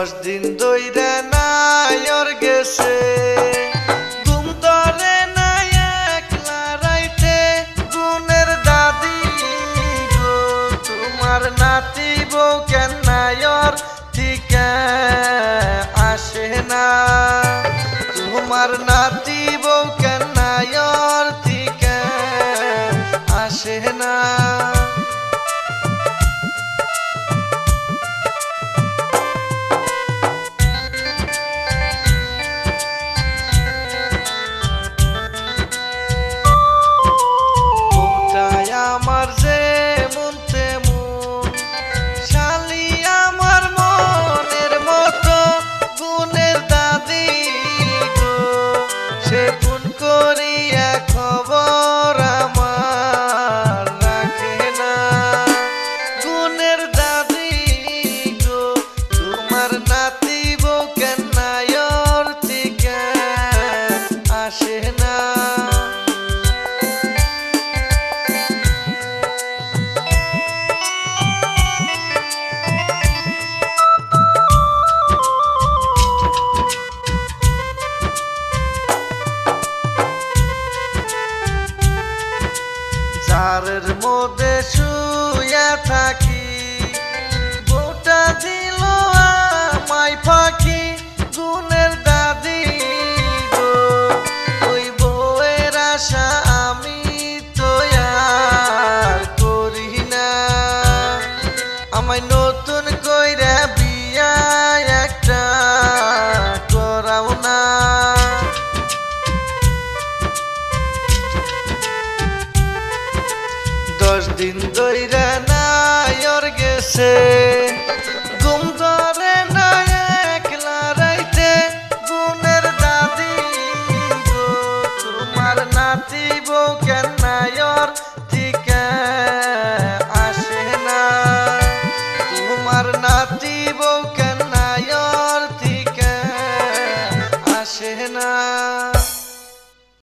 10 দিন ধইরা নায়র গেছে ঘুম ধরে না একলা রাইতে গুণের দাদি গো তোমার নাতি বউ কেন নায়র থেকে আসে না তোমার নাতি বউ কেন নায়র থেকে আসে না আমার যে মন তেমন শালি আমার মনের মতো গুণের দাদি গো সে ফোন করিয়া খবর আমার রাখে না গুণের দাদি গো তোমার নাতি বউ কেন নায়র থেকে আসে না জারের মধ্যে শুয়া থাকি বউটা দিল আমায় ফাঁকি গুণের দাদি গো ওই বউয়ের আশা আমি তো আর করি না আমায় নতুন কইরা বিয়া একটা করাও না 10 দিন ধইরা নায়র গেছে